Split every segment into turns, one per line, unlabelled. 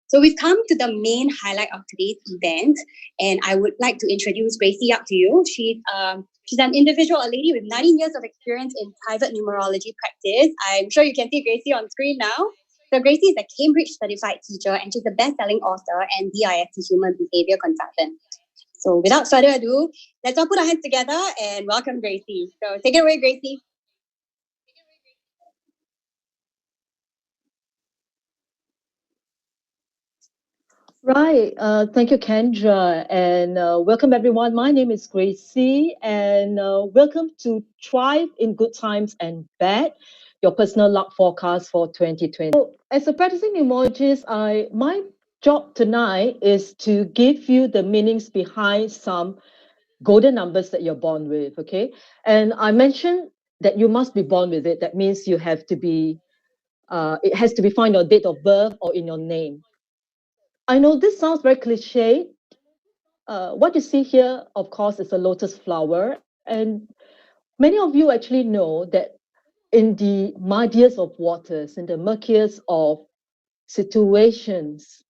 So we've come to the main highlight of today's event, and I would like to introduce Gracie up to you. She's an individual, a lady with 19 years of experience in private numerology practice. I'm sure you can see Gracie on screen now. So Gracie is a Cambridge certified teacher, and she's a best-selling author and DISC human behavior consultant. So without further ado, let's all put our hands together and welcome Gracie. So take it away, Gracie.
Right. Thank you, Kendra, and welcome everyone. My name is Gracy, and welcome to Thrive in Good Times and Bad, your personal luck forecast for 2020. So, as a practicing numerologist, my job tonight is to give you the meanings behind some golden numbers that you're born with. Okay, and I mentioned that you must be born with it. That means you have to be. It has to be found in your date of birth or in your name. I know this sounds very cliche. What you see here, of course, is a lotus flower. And many of you actually know that in the muddiest of waters, in the murkiest of situations,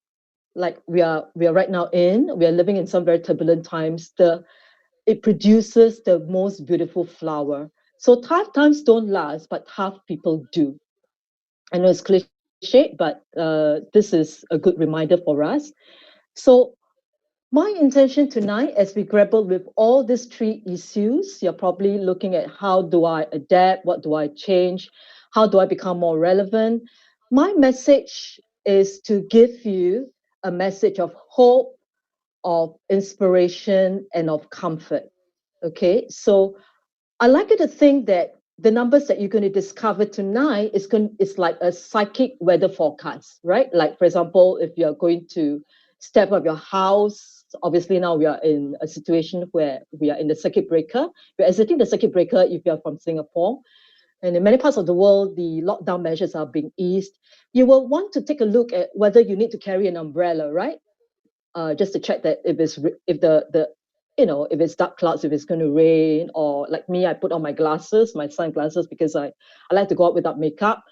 like we are right now we are living in some very turbulent times, it produces the most beautiful flower. So tough times don't last, but tough people do. I know it's cliche, but this is a good reminder for us. So my intention tonight, as we grapple with all these three issues, you're probably looking at how do I adapt, what do I change, how do I become more relevant. My message is to give you a message of hope, of inspiration, and of comfort. Okay, so I like you to think that the numbers that you're going to discover tonight is like a psychic weather forecast, right? Like, for example, if you're going to step out of your house, obviously now we are in a situation where we are in the circuit breaker. We're exiting the circuit breaker if you're from Singapore. And in many parts of the world, the lockdown measures are being eased. You will want to take a look at whether you need to carry an umbrella, right? Just to check that if it's dark clouds, if it's going to rain, or like me, I put on my glasses, my sunglasses, because I like to go out without makeup.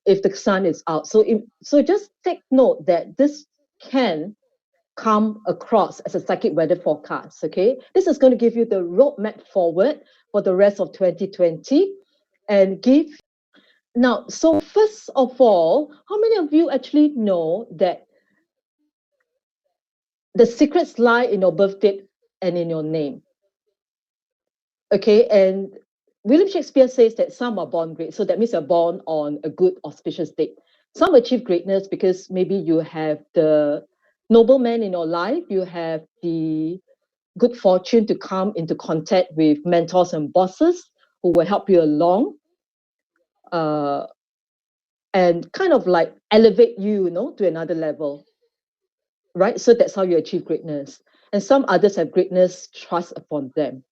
If the sun is out, so just take note that this can come across as a psychic weather forecast. Okay, this is going to give you the roadmap forward for the rest of 2020, and give. Now, so first of all, how many of you actually know that the secrets lie in your birth date and in your name? Okay, and William Shakespeare says that some are born great. So that means you're born on a good auspicious date. Some achieve greatness because maybe you have the nobleman in your life, you have the good fortune to come into contact with mentors and bosses who will help you along, uh, and kind of like elevate you, to another level, right? So that's how you achieve greatness. And some others have greatness thrust upon them.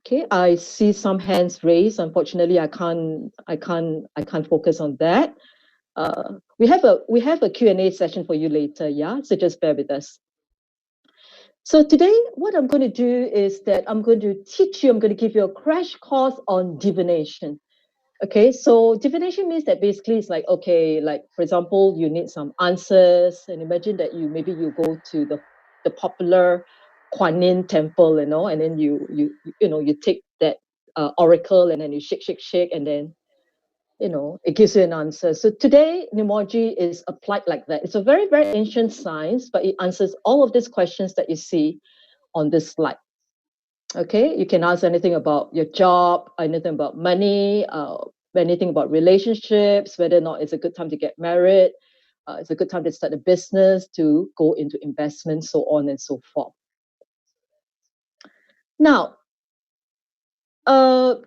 Okay, I see some hands raised. Unfortunately, I can't focus on that. We have a Q&A session for you later, yeah? So just bear with us. So today, what I'm going to do is that I'm going to give you a crash course on divination. Okay, so divination means that basically it's like, okay, like for example, you need some answers, and imagine that you go to the popular Kuan Yin temple, and then you take that oracle, and then you shake, and then it gives you an answer. So today, numerology is applied like that. It's a very, very ancient science, but it answers all of these questions that you see on this slide. Okay, you can ask anything about your job, anything about money, anything about relationships, whether or not it's a good time to get married, it's a good time to start a business, to go into investment, so on and so forth. Now,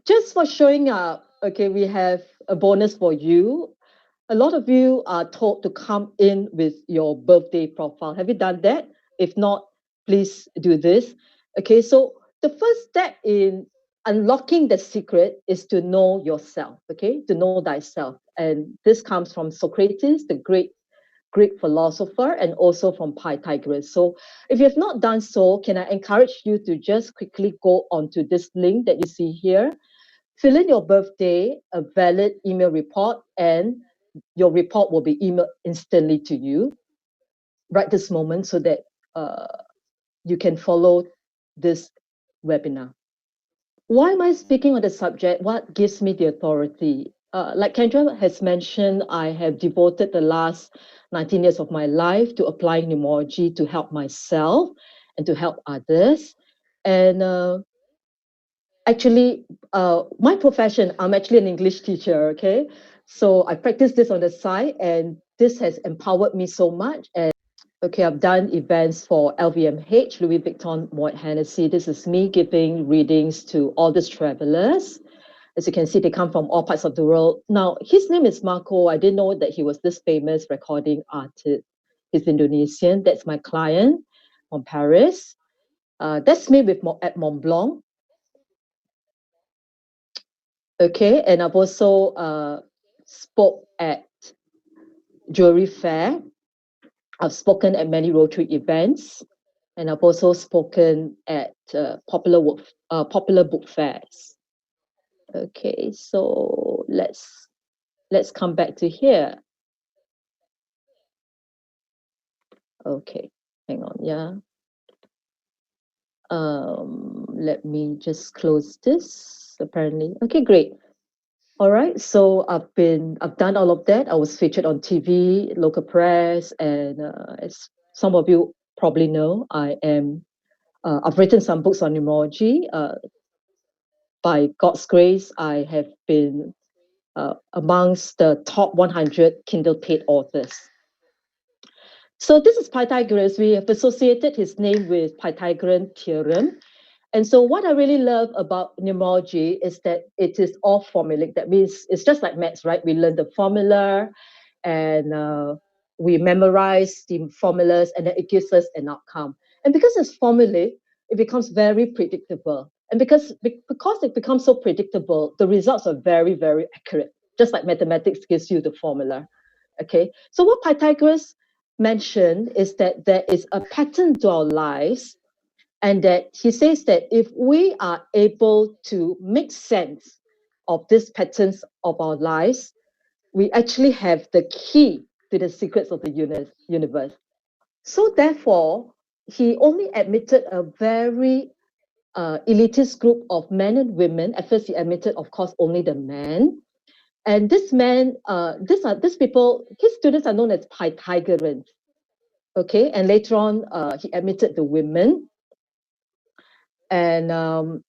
just for showing up, okay, we have a bonus for you. A lot of you are told to come in with your birthday profile. Have you done that? If not, please do this. Okay, so the first step in unlocking the secret is to know yourself, okay, to know thyself. And this comes from Socrates, the great Greek philosopher, and also from Pythagoras. So if you have not done so, can I encourage you to just quickly go onto this link that you see here, fill in your birthday, a valid email report, and your report will be emailed instantly to you. right this moment so that you can follow this webinar. Why am I speaking on the subject? What gives me the authority? Like Kendra has mentioned, I have devoted the last 19 years of my life to applying numerology to help myself and to help others. And actually, my profession, I'm actually an English teacher, okay? So I practice this on the side, and this has empowered me so much. And okay, I've done events for LVMH, Louis Vuitton, Moet Hennessy. This is me giving readings to all these travelers. As you can see, they come from all parts of the world. Now, his name is Marco. I didn't know that he was this famous recording artist. He's Indonesian. That's my client from Paris. That's me at Mont Blanc. Okay, and I've also spoke at Jewelry Fair. I've spoken at many Rotary events, and I've also spoken at popular book fairs. Okay, so let's come back to here. Okay, hang on, yeah. Let me just close this. Apparently, okay, great. All right, so I've done all of that. I was featured on TV, local press, and as some of you probably know, I've written some books on numerology. By God's grace, I have been amongst the top 100 Kindle paid authors. So this is Pythagoras. We have associated his name with Pythagorean theorem. And so what I really love about numerology is that it is all formulaic. That means it's just like maths, right? We learn the formula and we memorize the formulas and then it gives us an outcome. And because it's formulaic, it becomes very predictable. And because it becomes so predictable, the results are very, very accurate, just like mathematics gives you the formula. Okay, so what Pythagoras mentioned is that there is a pattern to our lives, and that he says that if we are able to make sense of these patterns of our lives, we actually have the key to the secrets of the universe. So therefore, he only admitted a very elitist group of men and women. At first, he admitted, of course, only the men. And this man, these people, his students are known as Pythagoreans. Okay, and later on, he admitted the women. And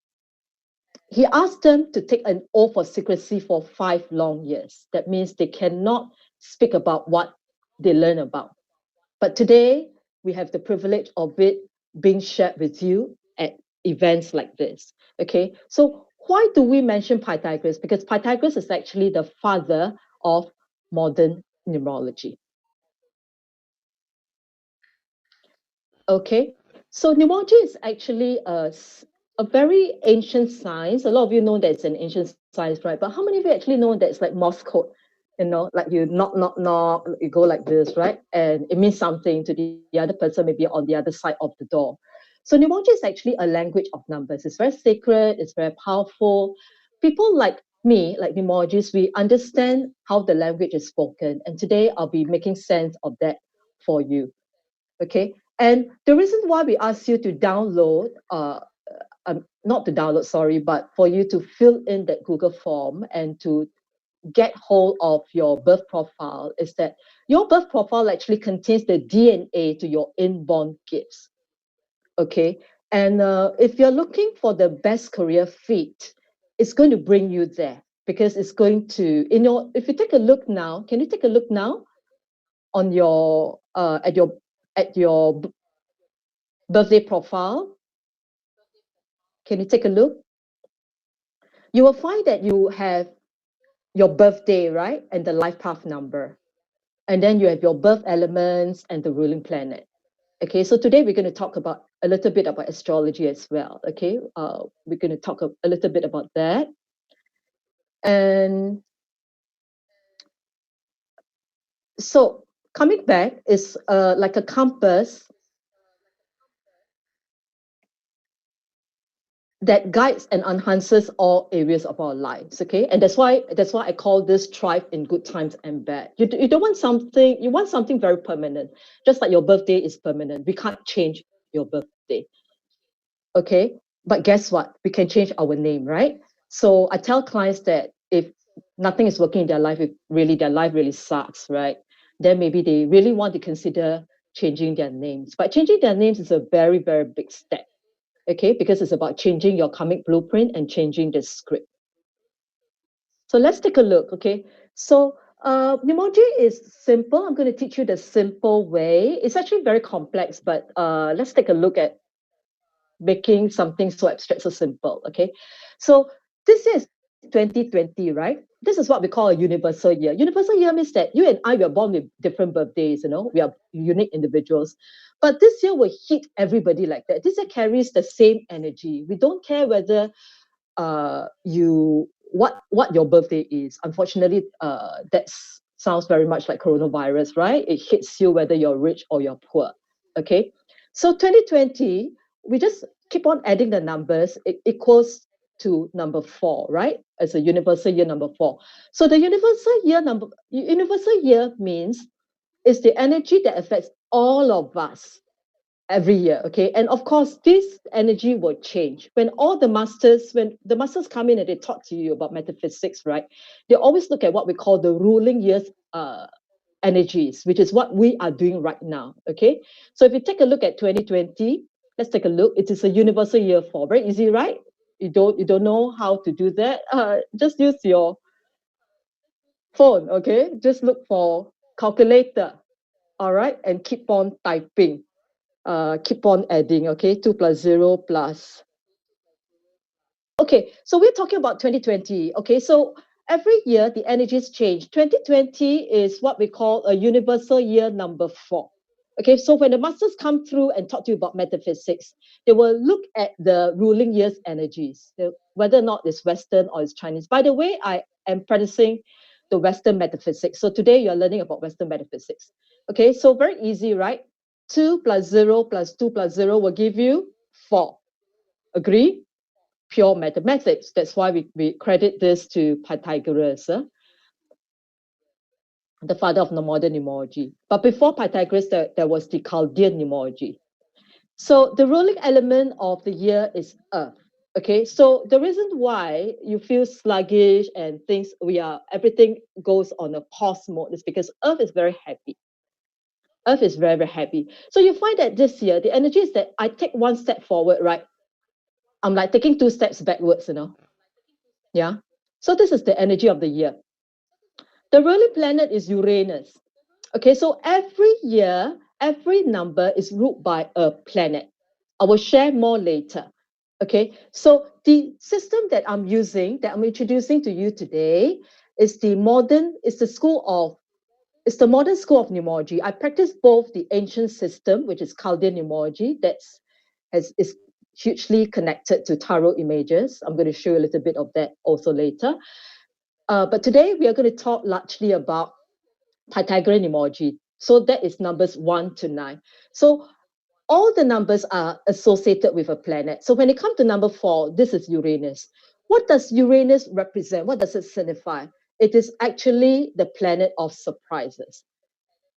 he asked them to take an oath of secrecy for 5 long years. That means they cannot speak about what they learn about. But today, we have the privilege of it being shared with you at events like this. Okay, so why do we mention Pythagoras? Because Pythagoras is actually the father of modern numerology. Okay, so numerology is actually a very ancient science. A lot of you know that it's an ancient science, right? But how many of you actually know that it's like Morse code? You know, like you knock, knock, knock, you go like this, right? And it means something to the other person, maybe on the other side of the door. So numerology is actually a language of numbers. It's very sacred, it's very powerful. People like me, like numerologists, we understand how the language is spoken. And today I'll be making sense of that for you. Okay, and the reason why we ask you to download, not to download, sorry, but for you to fill in that Google form and to get hold of your birth profile is that your birth profile actually contains the DNA to your inborn gifts. Okay, and if you're looking for the best career fit, it's going to bring you there because it's going to, if you take a look now, can you take a look now on your at your birthday profile? Can you take a look? You will find that you have your birthday, right? And the life path number. And then you have your birth elements and the ruling planet. Okay, so today we're going to talk about a little bit about astrology as well. Okay, we're going to talk a little bit about that. And so coming back is like a compass. that guides and enhances all areas of our lives. Okay, and that's why I call this thrive in good times and bad. You don't want something, you want something very permanent, just like your birthday is permanent. We can't change your birthday. Okay, but guess what? We can change our name, right? So I tell clients that if nothing is working in their life, if really their life really sucks, right? Then maybe they really want to consider changing their names. But changing their names is a very, very big step. Okay, because it's about changing your karmic blueprint and changing the script. So let's take a look. Okay, so Numerology is simple. I'm going to teach you the simple way. It's actually very complex, but let's take a look at making something so abstract so simple. Okay, so this is 2020, right? This is what we call a universal year. Universal year means that you and I were born with different birthdays. We are unique individuals, but this year will hit everybody like that. This year carries the same energy. We don't care whether you what your birthday is. Unfortunately, that sounds very much like coronavirus, right? It hits you whether you're rich or you're poor. Okay, so 2020, we just keep on adding the numbers. It equals to number 4, right? As a universal year number 4. So the universal year means it's the energy that affects all of us every year. Okay, and of course this energy will change when the masters come in and they talk to you about metaphysics, right? They always look at what we call the ruling years energies, which is what we are doing right now. Okay, so if you take a look at 2020, let's take a look. It is a universal year 4. Very easy, right? You don't know how to do that, just use your phone. Okay, just look for calculator, all right, and keep on typing, keep on adding. Okay, 2 plus 0 plus. Okay, so we're talking about 2020. Okay, so every year the energies change. 2020 is what we call a universal year number 4. Okay, so when the masters come through and talk to you about metaphysics, they will look at the ruling year's energies, whether or not it's Western or it's Chinese. By the way, I am practicing the Western metaphysics. So today you're learning about Western metaphysics. Okay, so very easy, right? 2 plus 0 plus 2 plus 0 will give you 4. Agree? Pure mathematics. That's why we credit this to Pythagoras, the father of the modern numerology. But before Pythagoras, there was the Chaldean numerology. So the ruling element of the year is Earth. Okay, so the reason why you feel sluggish and everything goes on a pause mode is because Earth is very happy. Earth is very, very happy. So you find that this year, the energy is that I take one step forward, right? I'm like taking 2 steps backwards. Yeah. So this is the energy of the year. The ruling planet is Uranus. Okay, so every year, every number is ruled by a planet. I will share more later. Okay, so the system that I'm using, that I'm introducing to you today, is the modern school of numerology. I practice both the ancient system, which is Chaldean numerology, is hugely connected to tarot images. I'm going to show you a little bit of that also later. But today we are going to talk largely about Pythagorean numerology. So that is numbers 1 to 9. So all the numbers are associated with a planet. So when it comes to number 4, this is Uranus. What does Uranus represent? What does it signify? It is actually the planet of surprises.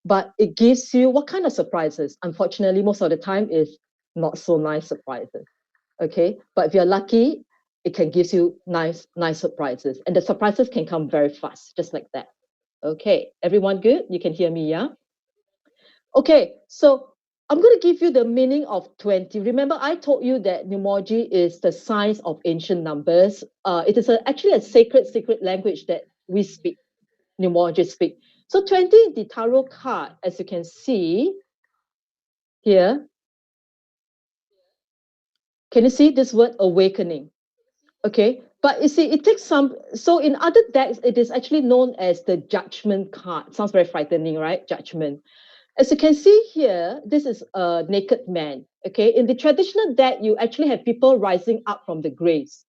But it gives you what kind of surprises? Unfortunately, most of the time is not so nice surprises. Okay, but if you're lucky, it can give you nice surprises, and the surprises can come very fast, just like that. Okay, everyone good? You can hear me, yeah? Okay, so I'm going to give you the meaning of 20. Remember, I told you that numerology is the science of ancient numbers. It is actually a sacred language that we speak, numerologists speak. So 20 is the tarot card, as you can see here. Can you see this word awakening? Okay, but you see, it takes some. So in other decks, it is actually known as the judgment card. Sounds very frightening, right? Judgment. As you can see here, this is a naked man. Okay, in the traditional deck, you actually have people rising up from the graves.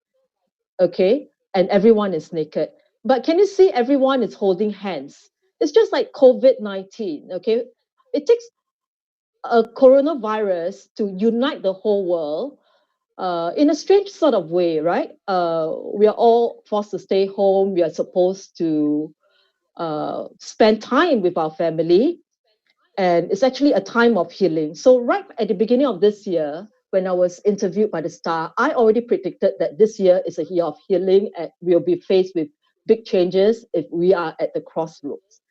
Okay, and everyone is naked. But can you see everyone is holding hands? It's just like COVID-19. Okay, it takes a coronavirus to unite the whole world, in a strange sort of way, right? We are all forced to stay home. We are supposed to spend time with our family, and it's actually a time of healing. So, right at the beginning of this year, when I was interviewed by the Star, I already predicted that this year is a year of healing and we'll be faced with big changes if we are at the crossroads.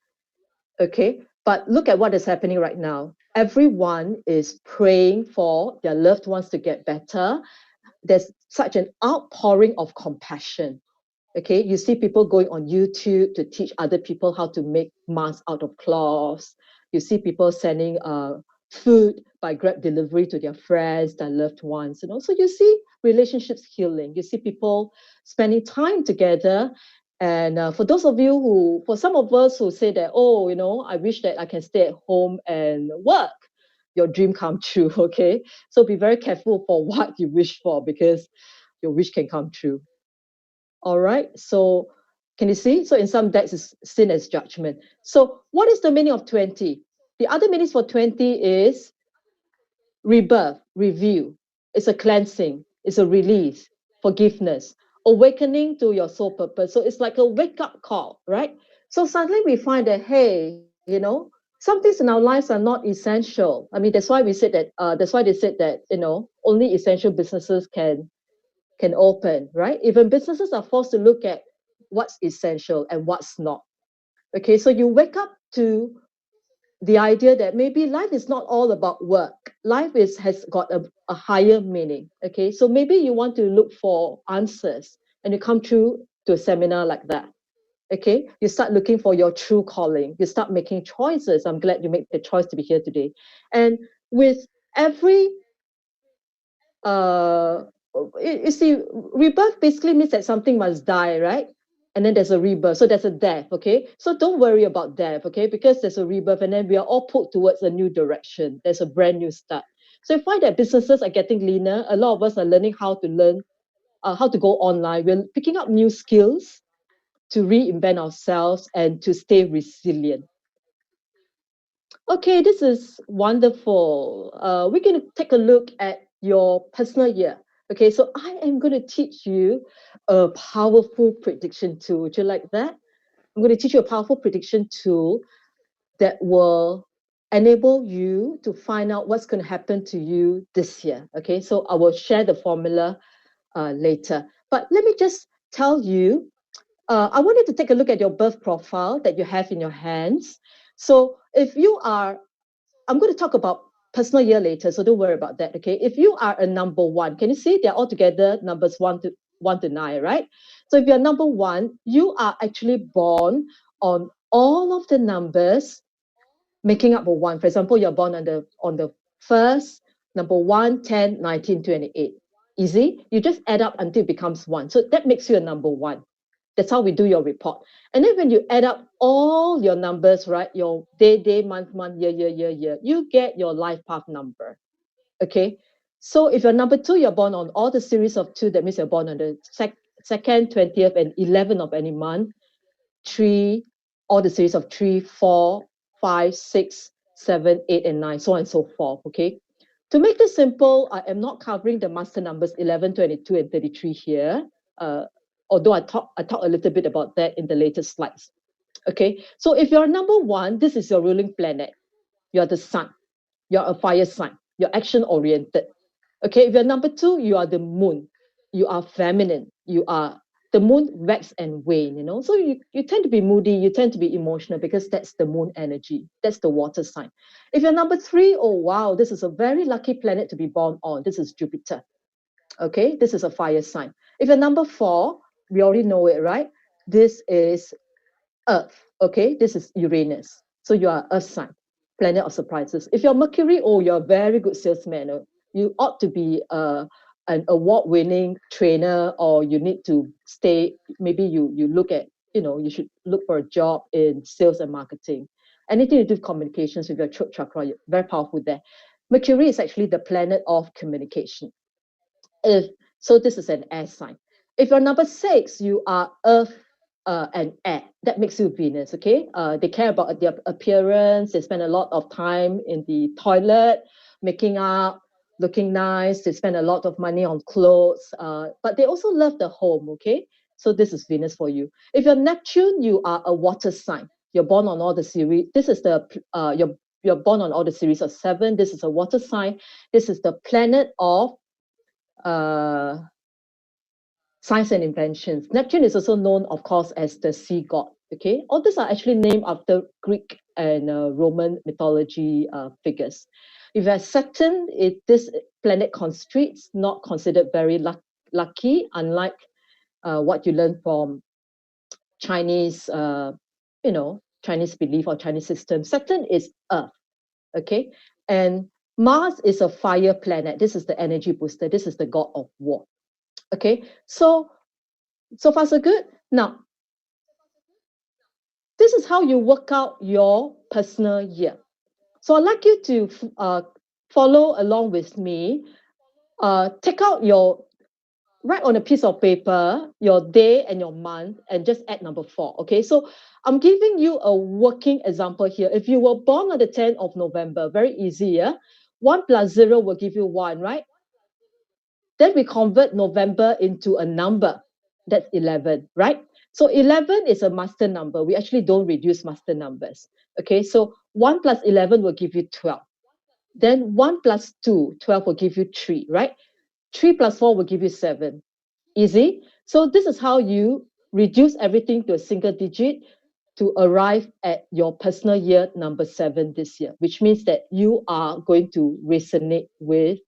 Okay, but look at what is happening right now. Everyone is praying for their loved ones to get better. There's such an outpouring of compassion. Okay, you see people going on YouTube to teach other people how to make masks out of cloths. You see people sending food by Grab delivery to their friends, their loved ones. So you see relationships healing. You see people spending time together. And for some of us who say that, oh, I wish that I can stay at home and work, your dream come true. Okay, so be very careful for what you wish for, because your wish can come true. All right. So can you see? So in some decks, it's seen as judgment. So what is the meaning of 20? The other meanings for 20 is rebirth, review. It's a cleansing. It's a release, forgiveness, awakening to your soul purpose. So it's like a wake up call, right? So suddenly we find that, hey, some things in our lives are not essential. I mean, that's why we said that. That's why they said that only essential businesses can open, right? Even businesses are forced to look at what's essential and what's not. Okay, so you wake up to the idea that maybe life is not all about work. Life has got a higher meaning. Okay, so maybe you want to look for answers and you come through to a seminar like that. Okay, you start looking for your true calling. You start making choices. I'm glad you make the choice to be here today. And with every uh you see, rebirth basically means that something must die, right? And then there's a rebirth, so there's a death. Okay, so don't worry about death, okay, because there's a rebirth and then we are all put towards a new direction. There's a brand new start. So you find that businesses are getting leaner. A lot of us are learning how to go online. We're picking up new skills to reinvent ourselves and to stay resilient. Okay, this is wonderful. We're going to take a look at your personal year. Okay, so I am going to teach you a powerful prediction tool. Would you like that? I'm going to teach you a powerful prediction tool that will enable you to find out what's going to happen to you this year. Okay, so I will share the formula later. But let me just tell you, I wanted to take a look at your birth profile that you have in your hands. So if you are I'm going to talk about personal year later, so don't worry about that. Okay. If you are a number one, can you see they're all together numbers one to nine, right? So if you're number one, you are actually born on all of the numbers making up a one. For example, you're born on the first, number 1, 10, 19, 28. Easy. You just add up until it becomes one. So that makes you a number one. That's how we do your report. And then when you add up all your numbers, right, your day, month, year, you get your life path number. Okay. So if you're number two, you're born on all the series of two. That means you're born on the second, 20th, and 11th of any month. Three, all the series of 3, 4, 5, 6, 7, 8, and 9, so on and so forth. Okay. To make this simple, I am not covering the master numbers 11, 22, and 33 here. Uh, Although I talk a little bit about that in the later slides. Okay, so if you're number one, this is your ruling planet. You're the sun. You're a fire sign. You're action oriented. Okay, if you're number two, you are the moon. You are feminine. You are the moon wax and wane. So you tend to be moody, you tend to be emotional because that's the moon energy. That's the water sign. If you're number three, oh wow, this is a very lucky planet to be born on. This is Jupiter. Okay, this is a fire sign. If you're number four, we already know it, right? This is Earth. Okay, this is Uranus. So you are Earth sign, planet of surprises. If you're Mercury, oh, you're a very good salesman. You ought to be an award-winning trainer, or you need to stay. Maybe you look at, you should look for a job in sales and marketing. Anything to do with communications with your throat chakra, you're very powerful there. Mercury is actually the planet of communication. So this is an air sign. If you're number six, you are earth and air. That makes you Venus, okay? They care about their appearance. They spend a lot of time in the toilet, making up, looking nice. They spend a lot of money on clothes, but they also love the home, okay? So this is Venus for you. If you're Neptune, you are a water sign. You're born on all the series. This is the, you're born on all the series of 7. This is a water sign. This is the planet of uh, science and inventions. Neptune is also known, of course, as the sea god. Okay, all these are actually named after Greek and Roman mythology figures. If you have Saturn, this planet constricts, not considered very lucky, unlike what you learn from Chinese, Chinese belief or Chinese system. Saturn is Earth, okay, and Mars is a fire planet. This is the energy booster. This is the god of war. Okay, so far so good. Now, this is how you work out your personal year. So I'd like you to follow along with me. Take out write on a piece of paper your day and your month and just add number 4. Okay, so I'm giving you a working example here. If you were born on the 10th of November, very easy, yeah? 1 plus 0 will give you 1, right? Then we convert November into a number. That's 11, right? So 11 is a master number. We actually don't reduce master numbers. Okay, so 1 plus 11 will give you 12. Then 1 plus 2, 12 will give you 3, right? 3 plus 4 will give you 7. Easy. So this is how you reduce everything to a single digit to arrive at your personal year number 7 this year, which means that you are going to resonate with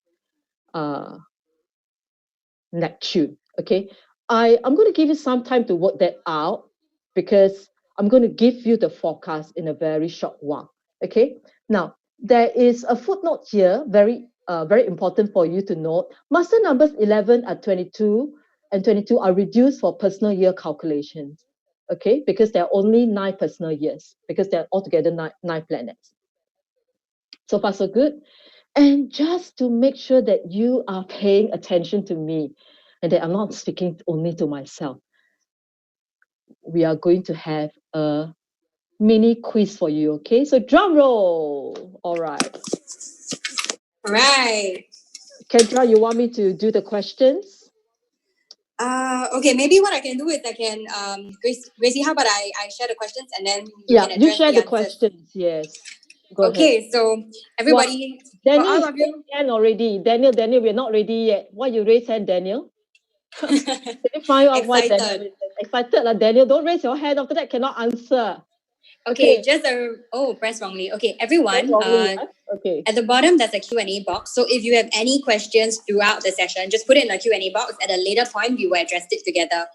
Neptune. Okay, I'm going to give you some time to work that out because I'm going to give you the forecast in a very short while. Okay, now there is a footnote here, very important for you to note. Master numbers 11 at 22 and 22 are reduced for personal year calculations. Okay, because there are only 9 personal years, because there are altogether nine planets. So far, so good. And just to make sure that you are paying attention to me and that I'm not speaking only to myself, we are going to have a mini quiz for you, okay? So drum roll. All right.
All right.
Kendra, you want me to do the questions?
Okay, maybe what I can do is I can, Gracie, how about I share the questions and then you can address
you share the
answers.
questions, yes. Go ahead.
Okay, so everybody,
Daniel
for all
is
of you.
hand already. Daniel, we're not ready yet. Why you raise hand, Daniel? Can you find out why Daniel is excited? Daniel, don't raise your hand. After that, cannot answer.
Okay, press wrongly. Okay, everyone.
Okay.
At the bottom, there's a Q&A box. So if you have any questions throughout the session, just put it in the Q&A box. At a later point, we will address it together.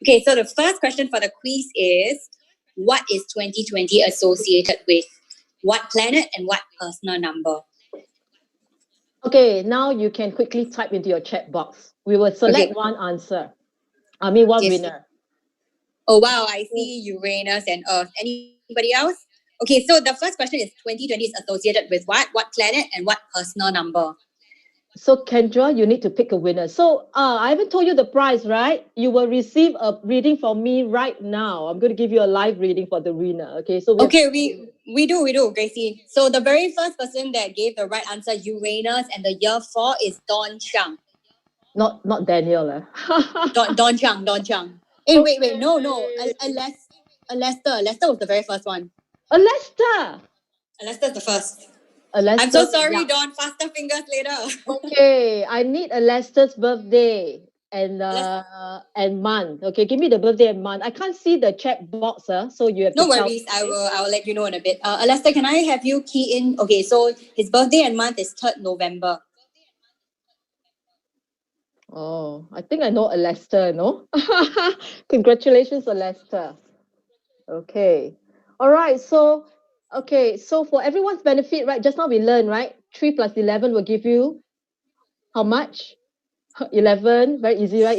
Okay, so the first question for the quiz is, what is 2020 associated with? What planet and what personal number?
Okay, now you can quickly type into your chat box. We will select one answer. One winner.
Oh, wow, I see Uranus and Earth. Anybody else? Okay, so the first question is 2020 is associated with what? What planet and what personal number?
So Kendra, you need to pick a winner. So I haven't told you the prize, right? You will receive a reading from me right now. I'm going to give you a live reading for the winner. Okay, so
we do, Gracie. So the very first person that gave the right answer, Uranus, and the year 4 is Don Chang.
Not Daniel.
Don Chang. Hey, wait, no. Lester was the very first one.
Lester
Lester's the first.
Lester,
I'm so sorry, yeah. Don. Faster fingers later.
Okay, I need a Lester's birthday and month. Okay, give me the birthday and month. I can't see the chat box, so you have
no worries. I will let you know in a bit. Lester, can I have you key in? Okay, so his birthday and month is 3rd November.
Oh, I think I know Lester, no? Congratulations, Lester. Okay. All right. So, for everyone's benefit, right? Just now we learned, right? 3 plus 11 will give you how much? 11. Very easy, right?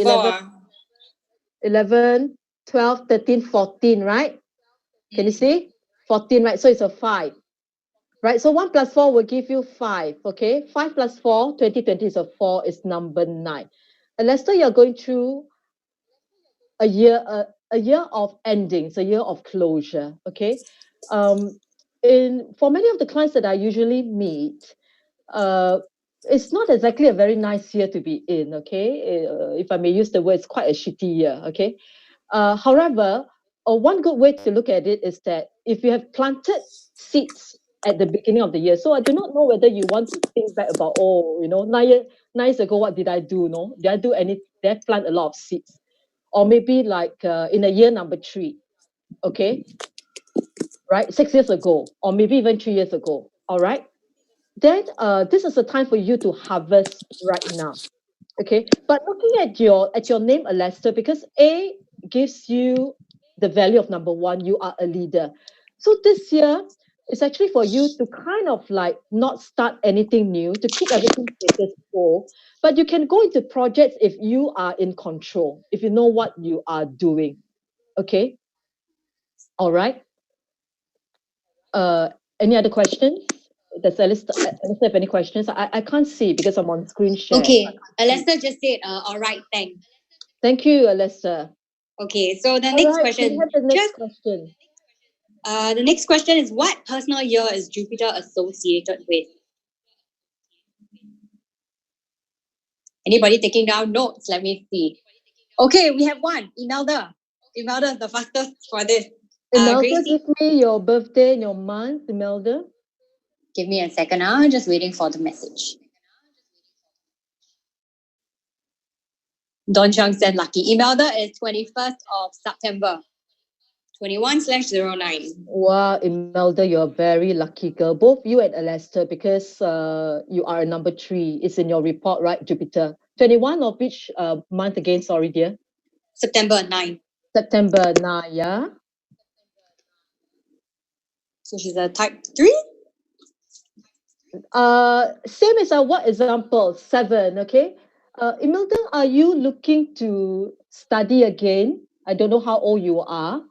11, 12, 13, 14, right? Can you see? 14, right? So it's a 5. Right, so 1 plus 4 will give you 5, okay? 5 plus 4, 2020 is a 4, is number 9. And Lester, you're going through a year of endings, a year of closure, okay? For many of the clients that I usually meet, it's not exactly a very nice year to be in, okay? If I may use the word, it's quite a shitty year, okay? However, one good way to look at it is that if you have planted seeds at the beginning of the year, so I do not know whether you want to think back about, oh, 9 years ago, what did I do? No, did I do any? Did I plant a lot of seeds? Or maybe like in a year number 3, okay, right, 6 years ago, or maybe even 3 years ago, all right. Then this is the time for you to harvest right now. Okay, but looking at your name, Alester, because A gives you the value of number 1, you are a leader. So this year is actually for you to kind of like not start anything new, to keep everything status quo, but you can go into projects if you are in control, if you know what you are doing. Okay, all right. Any other questions? Does Alistair have any questions? I can't see because I'm on screen share. So I
Okay,
can't see.
Alessa just said, all right, thanks.
Thank you, Alistair.
Okay, so the
All
next
right, can we
question,
have the next
just
question?
the next question is, what personal year is Jupiter associated with? Anybody taking down notes? Let me see. Okay, we have one. Imelda. Imelda is the fastest for this.
Imelda,
Gracie,
give me your birthday and your month, Imelda.
give me a second. I'm just waiting for the message. Don Chung said lucky. Imelda is 21st of September, 21/09.
Wow, Imelda, you're a very lucky girl. Both you and Alastair, because you are a number 3. It's in your report, right, Jupiter? 21 of which month again? Sorry, dear.
September 9.
September 9, yeah?
So she's a type 3?
Same as what example? 7, okay? Imelda, are you looking to study again? I don't know how old you are.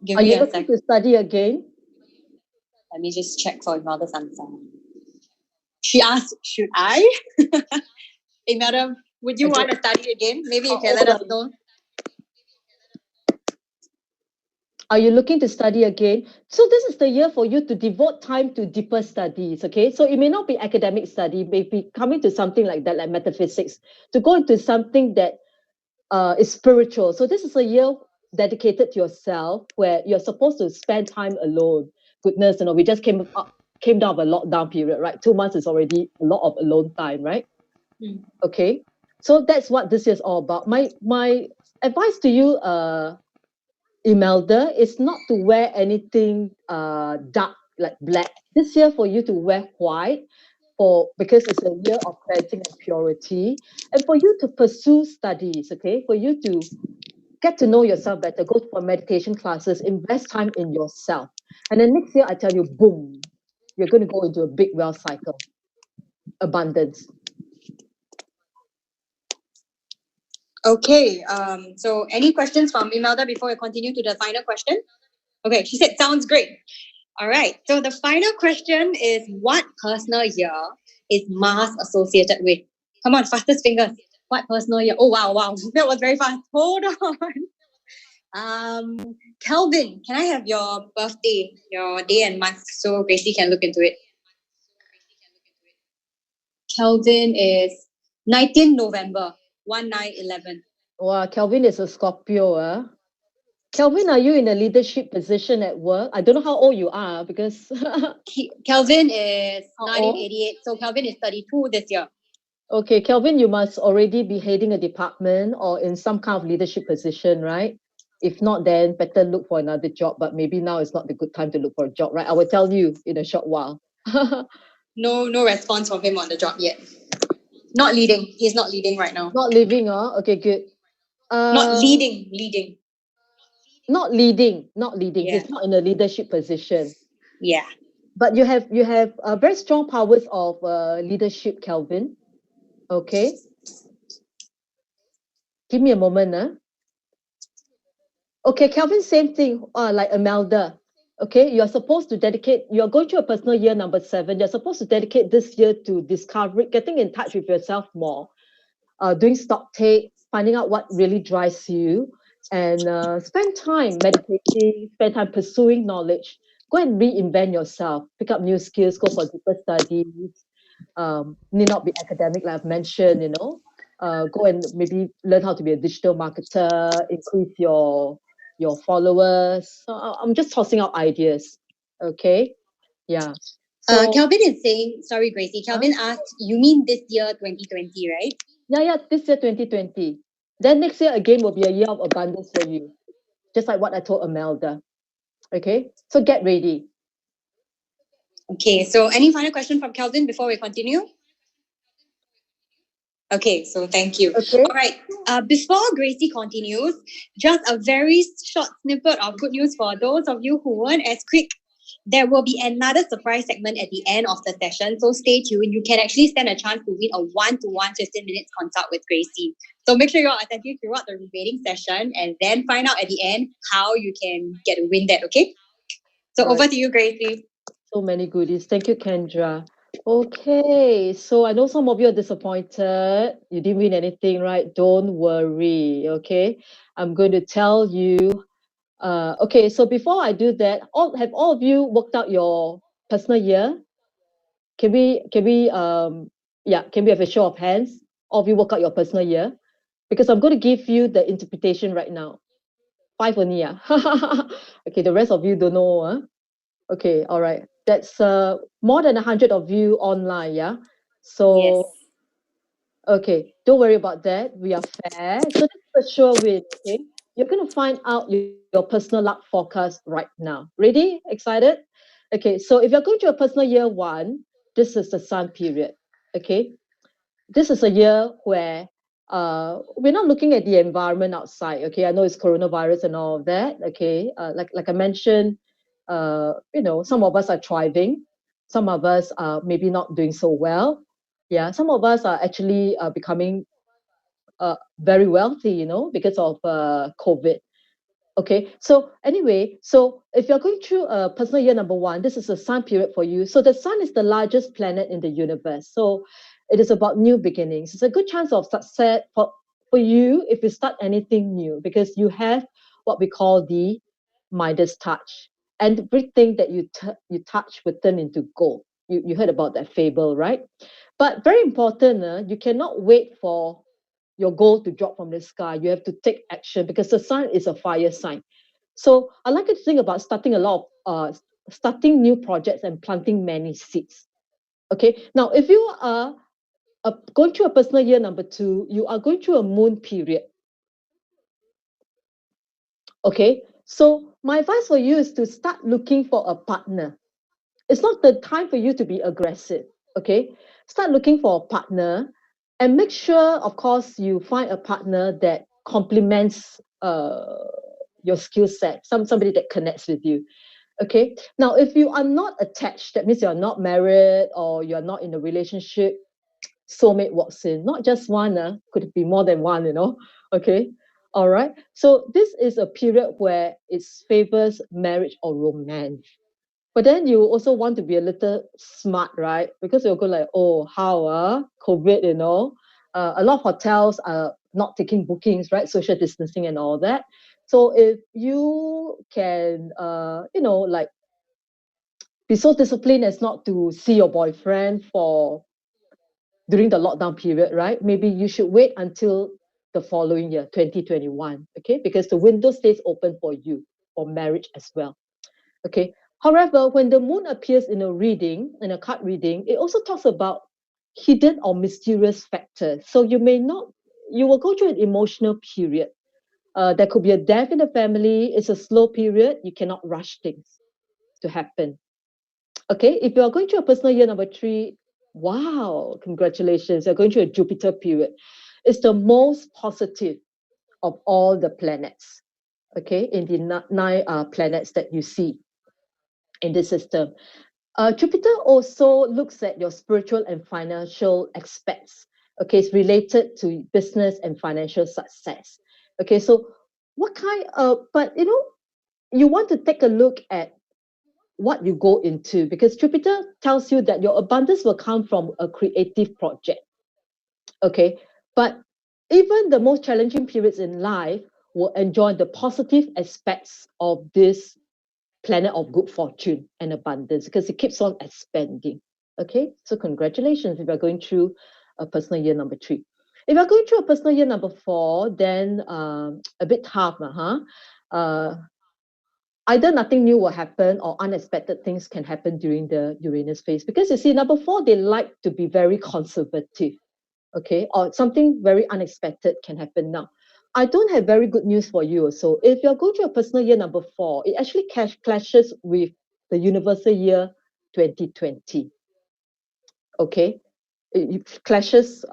Give
Are
me
you
a
looking
sec.
to study again?
Let me just check for Imelda's answer. She asked, should I? Hey, madam, would you want to study again? Maybe you
How
can
old
let us
are you?
know.
Are you looking to study again? So this is the year for you to devote time to deeper studies, okay? So it may not be academic study, maybe coming to something like that, like metaphysics, to go into something that is spiritual. So this is a year dedicated to yourself where you're supposed to spend time alone. Goodness, we just came down of a lockdown period, right? 2 months is already a lot of alone time, right? Okay. So that's what this year's all about. My advice to you, Imelda, is not to wear anything dark like black. This year for you to wear white because it's a year of cleansing and purity, and for you to pursue studies, okay? For you to get to know yourself better, go for meditation classes, invest time in yourself. And then next year I tell you, boom, you're going to go into a big wealth cycle, abundance.
Okay. So any questions from Imelda before we continue to the final question? Okay, she said sounds great. All right. So the final question is, what personal year is Mars associated with? Come on, fastest fingers. What personal year? Oh wow. That was very fast. Hold on. Kelvin, can I have your birthday, your day and month, so Gracie can look into it? Kelvin is 19 November, 1911.
Wow, Kelvin is a Scorpio. Kelvin, are you in a leadership position at work? I don't know how old you are because
Kelvin is
how old?
1988, so Kelvin is 32 this year.
Okay, Kelvin, you must already be heading a department or in some kind of leadership position, right? If not, then better look for another job. But maybe now is not the good time to look for a job, right? I will tell you in a short while.
No response from him on the job yet. Not leading. He's not leading right now.
Not leaving, okay, good.
Not leading.
Not leading.
Yeah.
He's not in a leadership position.
Yeah.
But you have very strong powers of leadership, Kelvin. Okay, give me a moment. Okay, Kelvin, same thing, like Imelda. Okay, you're going through a personal year number 7. You're supposed to dedicate this year to discovering, getting in touch with yourself more, doing stock take, finding out what really drives you, and spend time meditating, spend time pursuing knowledge. Go and reinvent yourself, pick up new skills, go for deeper studies. need not be academic, like I've mentioned, go and maybe learn how to be a digital marketer, increase your followers. So I'm just tossing out ideas. Okay. Yeah. So
Kelvin is saying, sorry, Gracie. Kelvin asked, you mean this year, 2020, right?
yeah, this year 2020. Then next year again will be a year of abundance for you. Just like what I told Amelda. Okay. So get ready.
Okay, so any final question from Kelvin before we continue? Okay, so thank you.
Okay.
All right. Before Gracie continues, just a very short snippet of good news for those of you who weren't as quick. There will be another surprise segment at the end of the session, so stay tuned. You can actually stand a chance to win a one-to-one 15 minutes consult with Gracie. So make sure you're attentive throughout the remaining session and then find out at the end how you can get to win that, okay? So over to you, Gracie.
So many goodies. Thank you, Kendra. Okay, so I know some of you are disappointed. You didn't win anything, right? Don't worry, okay? I'm going to tell you. Okay, so before I do that, have all of you worked out your personal year? Can we have a show of hands? All of you work out your personal year? Because I'm going to give you the interpretation right now. 5 only, yeah. Okay, the rest of you don't know, huh? Okay, all right. That's more than 100 of you online, yeah? So,
Yes.
okay, don't worry about that. We are fair. So this is a sure win, okay? You're going to find out your personal luck forecast right now. Ready? Excited? Okay, so if you're going to a personal year one, this is the sun period, okay? This is a year where we're not looking at the environment outside. Okay, I know it's coronavirus and all of that. Okay, like I mentioned, some of us are thriving, some of us are maybe not doing so well. Yeah, some of us are actually becoming very wealthy, because of COVID. Okay, so anyway, so if you're going through personal year number one, this is a sun period for you. So the sun is the largest planet in the universe. So it is about new beginnings. It's a good chance of success for you if you start anything new, because you have what we call the Midas touch. And everything that you touch will turn into gold. You heard about that fable, right? But very important, you cannot wait for your goal to drop from the sky. You have to take action because the sun is a fire sign. So I like you to think about starting new projects and planting many seeds. Okay. Now, if you are going through a personal year number two, you are going through a moon period. Okay. So my advice for you is to start looking for a partner. It's not the time for you to be aggressive. Okay. Start looking for a partner and make sure, of course, you find a partner that complements your skill set, somebody that connects with you. Okay. Now, if you are not attached, that means you're not married or you're not in a relationship, soulmate walks in. Not just one, could be more than one, Okay. All right. So this is a period where it favors marriage or romance. But then you also want to be a little smart, right? Because you'll go like, oh, how, COVID, a lot of hotels are not taking bookings, right? Social distancing and all that. So if you can, like be so disciplined as not to see your boyfriend for during the lockdown period, right? Maybe you should wait until the following year, 2021, okay? Because the window stays open for you for marriage as well. Okay. However, when the moon appears in a card reading, it also talks about hidden or mysterious factors. So you will go through an emotional period. There could be a death in the family. It's a slow period. You cannot rush things to happen. Okay. If you are going through a personal year number three, wow, congratulations. You're going through a Jupiter period. It's the most positive of all the planets. Okay. In the nine planets that you see in the system. Jupiter also looks at your spiritual and financial aspects. Okay, it's related to business and financial success. Okay, so but you want to take a look at what you go into, because Jupiter tells you that your abundance will come from a creative project. Okay, but even the most challenging periods in life will enjoy the positive aspects of this planet of good fortune and abundance because it keeps on expanding. Okay, so congratulations if you're going through a personal year number 3. If you're going through a personal year number 4, then a bit tough, huh? Uh, Either nothing new will happen or unexpected things can happen during the Uranus phase. Because you see, number 4, they like to be very conservative, okay? Or something very unexpected can happen now. I don't have very good news for you. So if you're going through a personal year number 4, it actually clashes with the universal year 2020, okay? It clashes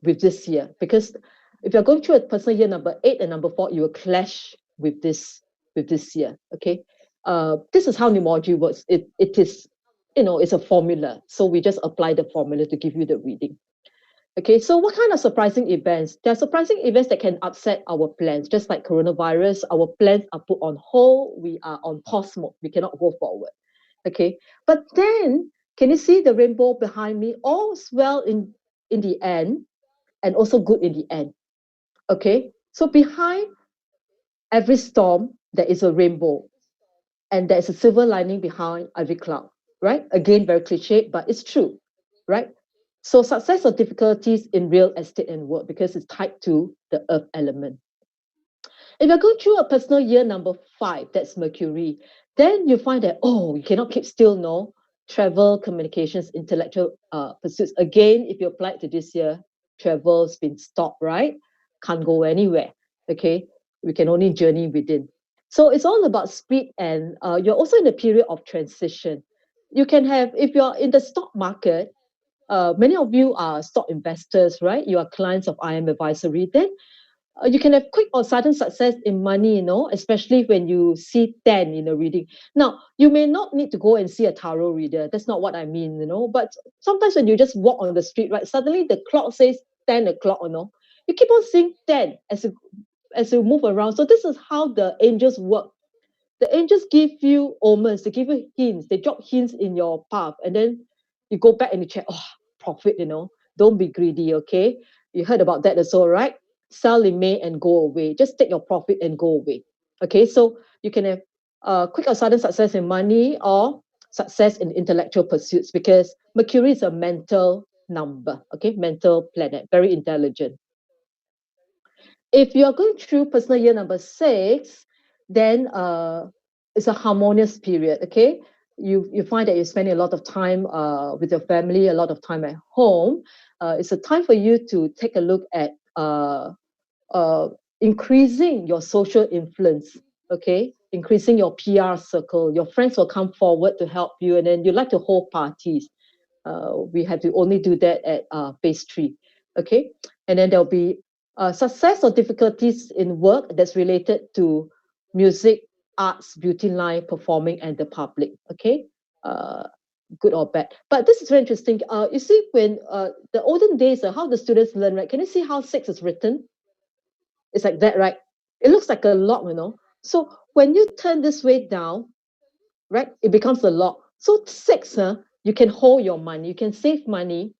with this year because if you're going through a personal year number 8 and number 4, you will clash with this year. Okay, this is how numerology works. It is, it's a formula. So we just apply the formula to give you the reading. Okay, so what kind of surprising events? There are surprising events that can upset our plans, just like coronavirus. Our plans are put on hold. We are on pause mode. We cannot go forward. Okay, but then can you see the rainbow behind me? All's well in the end, and also good in the end. Okay, so behind every storm there is a rainbow, and there's a silver lining behind every cloud. Right? Again, very cliche, but it's true. Right? So success or difficulties in real estate and work because it's tied to the earth element. If you're going through a personal year number 5, that's Mercury, then you find that, oh, you cannot keep still, no? Travel, communications, intellectual pursuits. Again, if you apply to this year, travel's been stopped, right? Can't go anywhere, okay? We can only journey within. So it's all about speed, and you're also in a period of transition. You can have, if you're in the stock market, many of you are stock investors, right? You are clients of IM Advisory. Then you can have quick or sudden success in money, especially when you see 10 in a reading. Now, you may not need to go and see a tarot reader. That's not what I mean, but sometimes when you just walk on the street, right, suddenly the clock says 10 o'clock, you keep on seeing 10 as you move around. So this is how the angels work. The angels give you omens, they give you hints, they drop hints in your path, and then you go back and you check, oh, profit, don't be greedy, okay? You heard about that as well, right? Sell in May and go away. Just take your profit and go away. Okay, so you can have quick or sudden success in money or success in intellectual pursuits because Mercury is a mental number, okay? Mental planet, very intelligent. If you're going through personal year number 6, then it's a harmonious period, okay? You find that you're spending a lot of time with your family, a lot of time at home. It's a time for you to take a look at uh, increasing your social influence, okay? Increasing your PR circle. Your friends will come forward to help you, and then you like to hold parties. We have to only do that at phase 3, okay? And then there'll be success or difficulties in work that's related to music, arts, beauty line, performing, and the public, okay? Uh, Good or bad. But this is very interesting. You see, when the olden days, how the students learn, right? Can you see how 6 is written? It's like that, right? It looks like a lock, So when you turn this way down, right, it becomes a lock. So 6, you can hold your money, you can save money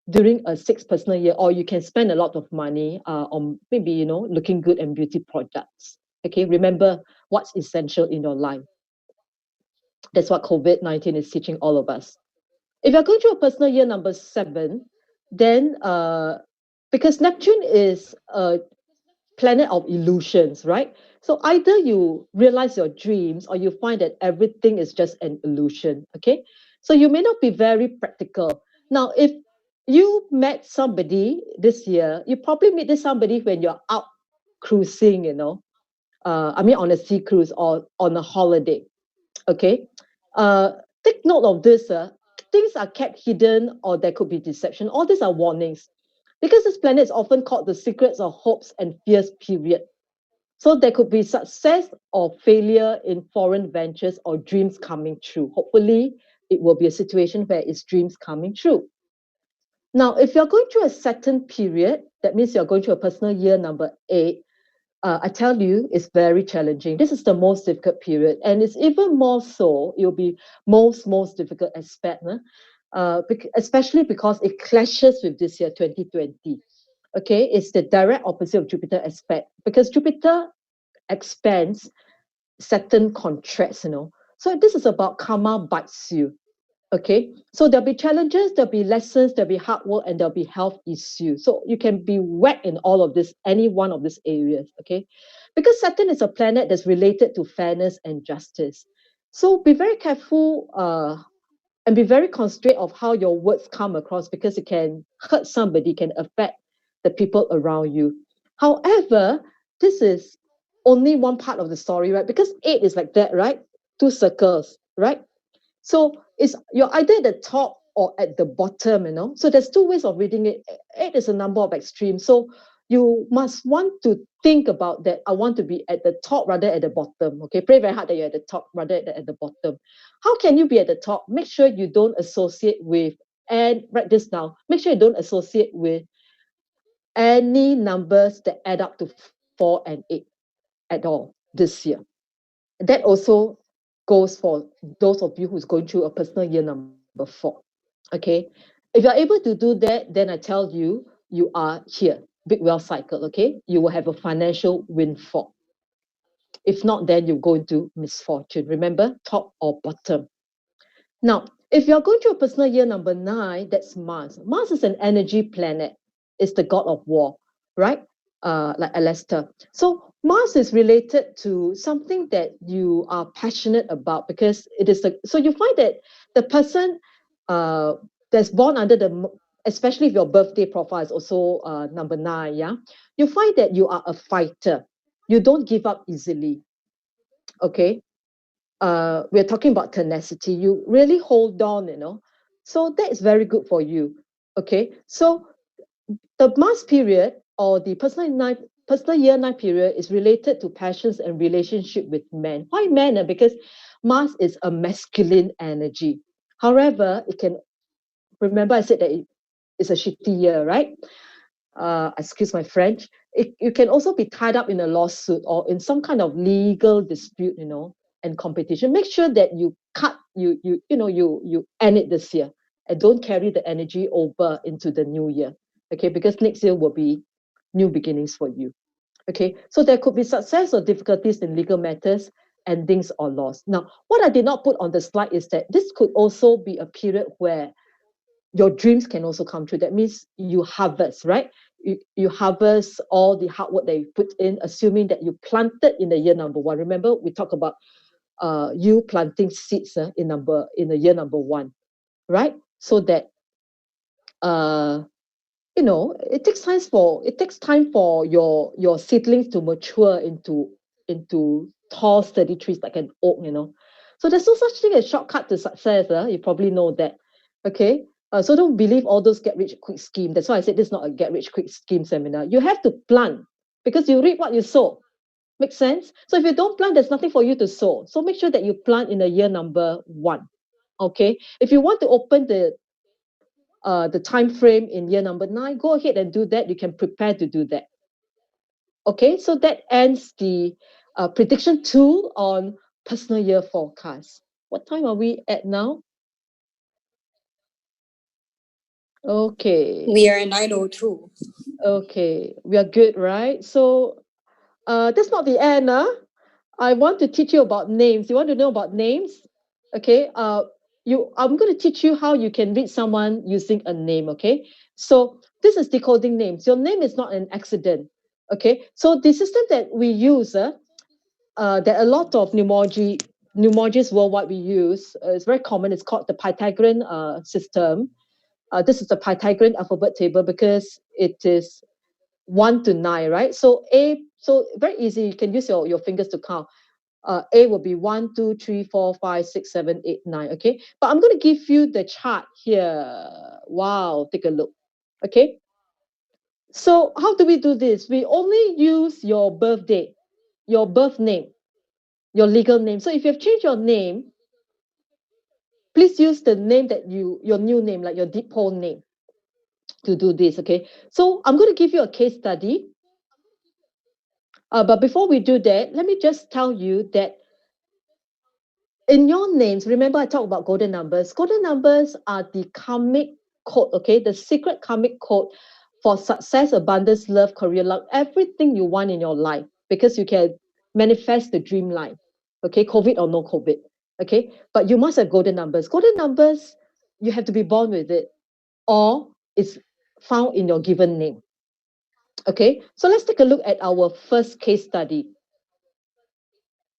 during a 6 personal year, or you can spend a lot of money on maybe, looking good and beauty products. Okay, remember what's essential in your life. That's what COVID-19 is teaching all of us. If you're going through a personal year number 7, then because Neptune is a planet of illusions, right? So either you realize your dreams or you find that everything is just an illusion, okay? So you may not be very practical. Now, if you met somebody this year, you probably meet this somebody when you're out cruising, on a sea cruise or on a holiday, okay? Uh, Take note of this. Things are kept hidden or there could be deception. All these are warnings because this planet is often called the secrets of hopes and fears period. So there could be success or failure in foreign ventures or dreams coming true. Hopefully, it will be a situation where it's dreams coming true. Now, if you're going through a certain period, that means you're going through a personal year number 8, I tell you, it's very challenging. This is the most difficult period, and it's even more so. It'll be most difficult aspect, especially because it clashes with this year 2020. Okay, it's the direct opposite of Jupiter aspect because Jupiter expands certain contracts. So this is about karma bites you. Okay, so there'll be challenges, there'll be lessons, there'll be hard work, and there'll be health issues. So you can be wet in all of this, any one of these areas. Okay, because Saturn is a planet that's related to fairness and justice. So be very careful and be very considerate of how your words come across, because it can hurt somebody, can affect the people around you. However, this is only one part of the story, right? Because eight is like that, right? Two circles, right? So it's you're either at the top or at the bottom, you know. So there's two ways of reading it. Eight is a number of extremes. So you must want to think about that. I want to be at the top rather at the bottom. Okay, pray very hard that you're at the top rather at the bottom. How can you be at the top? Make sure you don't associate with, and write this down. Make sure you don't associate with any numbers that add up to 4 and 8 at all this year. That also goes for those of you who's going through a personal year number 4. Okay, if you're able to do that, then I tell you, you are here, big wealth cycle. Okay, you will have a financial windfall. If not, then you go into misfortune. Remember, top or bottom. Now, if you're going through a personal year number 9, that's Mars. Mars is an energy planet. It's the god of war, right? Like Alester. So Mars is related to something that you are passionate about, because it is the, so you find that the person uh, that's born under the, especially if your birthday profile is also number 9, yeah, you find that you are a fighter. You don't give up easily. Okay, we're talking about tenacity. You really hold on, you know. So that is very good for you. Okay, so the Mars period, or the personal year 9 period, is related to passions and relationship with men. Why men? Because Mars is a masculine energy. However, it can, remember I said that it's a shitty year, right? Excuse my French. You can also be tied up in a lawsuit or in some kind of legal dispute, you know, and competition. Make sure that you cut, you end it this year, and don't carry the energy over into the new year. Okay, because next year will be new beginnings for you. Okay, so there could be success or difficulties in legal matters, endings or loss. Now, what I did not put on the slide is that this could also be a period where your dreams can also come true. That means you harvest, right? You harvest all the hard work that you put in, assuming that you planted in the year number 1. Remember, we talk about you planting seeds in the year number 1, right? So that uh, it takes time for your seedlings to mature into tall, sturdy trees like an oak. So there's no such thing as shortcut to success. You probably know that. Okay. So don't believe all those get rich quick scheme. That's why I said this is not a get rich quick scheme seminar. You have to plant, because you reap what you sow. Make sense? So if you don't plant, there's nothing for you to sow. So make sure that you plant in the year number 1. Okay. If you want to open the time frame in year number 9, go ahead and do that. You can prepare to do that. Okay, so that ends the prediction tool on personal year forecast. What time are we at now? Okay.
We are 9:02.
Okay, we are good, right? So that's not the end. I want to teach you about names. You want to know about names? Okay. I'm going to teach you how you can read someone using a name. Okay. So this is decoding names. Your name is not an accident. Okay. So the system that we use, there are a lot of numerologies worldwide we use. It's very common. It's called the Pythagorean system. This is the Pythagorean alphabet table, because it is 1 to 9, right? So very easy. You can use your fingers to count. A will be 1, 2, 3, 4, 5, 6, 7, 8, 9. Okay, but I'm going to give you the chart here. Wow, take a look. Okay, so how do we do this? We only use your birth date, your birth name, your legal name. So if you've changed your name, please use the name your new name, like your deep hole name, to do this. Okay, so I'm going to give you a case study. But before we do that, let me just tell you that in your names, remember I talked about golden numbers. Golden numbers are the karmic code, okay? The secret karmic code for success, abundance, love, career, luck, everything you want in your life, because you can manifest the dream life, okay? COVID or no COVID, okay? But you must have golden numbers. Golden numbers you have to be born with it, or it's found in your given name. Okay, so let's take a look at our first case study.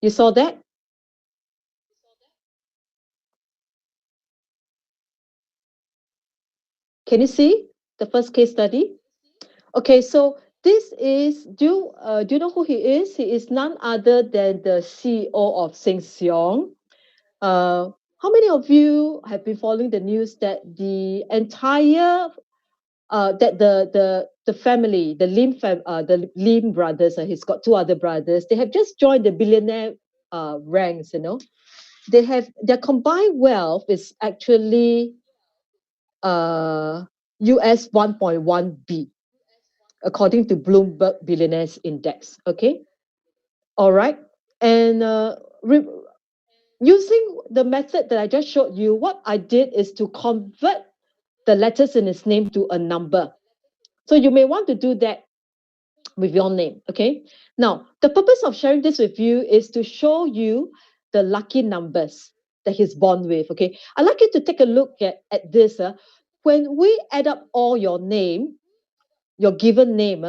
You saw that? Can you see the first case study? Okay, so this is, do you know who he is? He is none other than the CEO of 17Jun2020. How many of you have been following the news that the entire that the family, the Lim brothers, he's got two other brothers. They have just joined the billionaire ranks. They have their combined wealth is actually US 1.1 B, according to Bloomberg Billionaires Index. Okay, all right, and using the method that I just showed you, what I did is to convert the letters in his name to a number. So you may want to do that with your name. Okay. Now, the purpose of sharing this with you is to show you the lucky numbers that he's born with. Okay. I'd like you to take a look at this. When we add up all your name, your given name,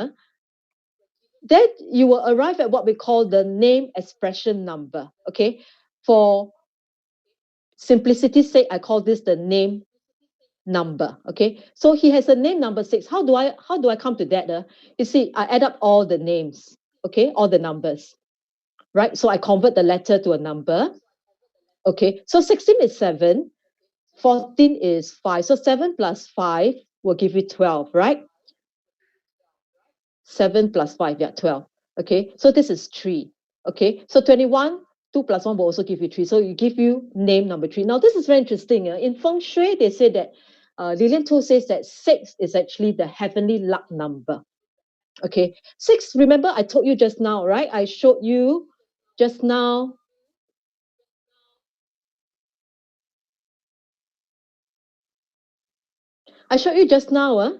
then you will arrive at what we call the name expression number. Okay. For simplicity's sake, I call this the name number. Okay, so he has a name number 6. How do I come to that? You see, I add up all the names. Okay, all the numbers, right? So I convert the letter to a number. Okay, so 16 is 7, 14 is 5. So 7 plus 5 will give you 12, right? 7 plus 5, yeah, 12. Okay, so this is 3. Okay, so 21, 2 plus 1 will also give you 3. So you give you name number 3. Now, this is very interesting. In Feng Shui, they say that Lilian Tu says that 6 is actually the heavenly luck number. Okay, 6, remember I told you just now, right? I showed you just now. I showed you just now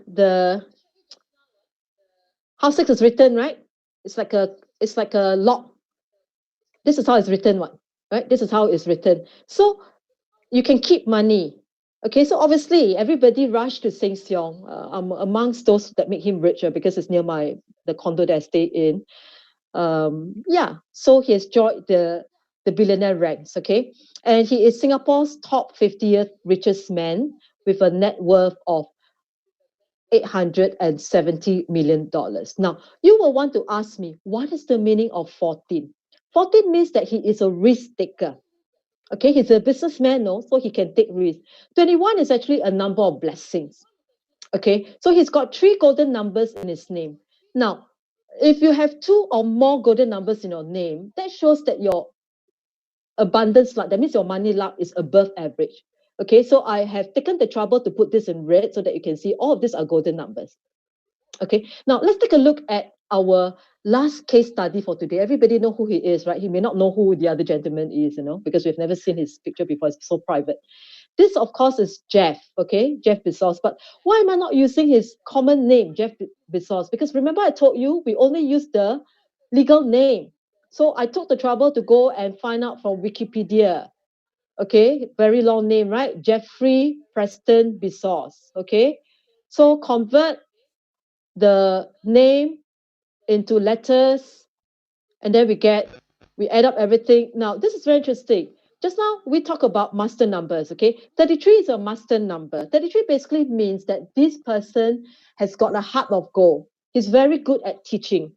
how 6 is written, right? It's like a lock. This is how it's written, right? This is how it's written. So you can keep money. Okay, so obviously everybody rushed to 17Jun2020. I'm amongst those that make him richer because it's near the condo that I stay in. Yeah, so he has joined the billionaire ranks. Okay, and he is Singapore's top 50th richest man with a net worth of $870 million. Now, you will want to ask me, what is the meaning of 14? 14 means that he is a risk taker. Okay, he's a businessman, no, so he can take risks. 21 is actually a number of blessings. Okay, so he's got 3 golden numbers in his name. Now, if you have 2 or more golden numbers in your name, that shows that your abundance luck, that means your money luck is above average. Okay, so I have taken the trouble to put this in red so that you can see all of these are golden numbers. Okay, now let's take a look at our last case study for today. Everybody know who he is, right? He may not know who the other gentleman is, because we've never seen his picture before. It's so private. This, of course, is Jeff, okay? Jeff Bezos. But why am I not using his common name, Jeff Bezos? Because remember I told you we only use the legal name. So I took the trouble to go and find out from Wikipedia. Okay, very long name, right? Jeffrey Preston Bezos, okay? So convert the name into letters, and then we add up everything. Now, this is very interesting. Just now, we talk about master numbers, okay? 33 is a master number. 33 basically means that this person has got a heart of gold. He's very good at teaching,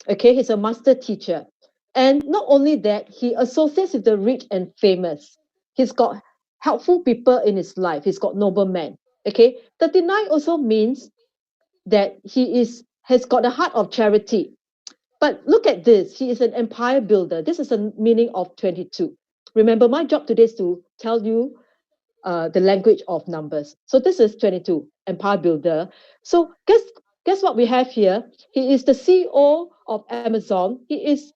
okay? He's a master teacher. And not only that, he associates with the rich and famous. He's got helpful people in his life. He's got noblemen, okay? 39 also means that he has got a heart of charity. But look at this. He is an empire builder. This is the meaning of 22. Remember, my job today is to tell you the language of numbers. So this is 22, empire builder. So guess what we have here? He is the CEO of Amazon. He is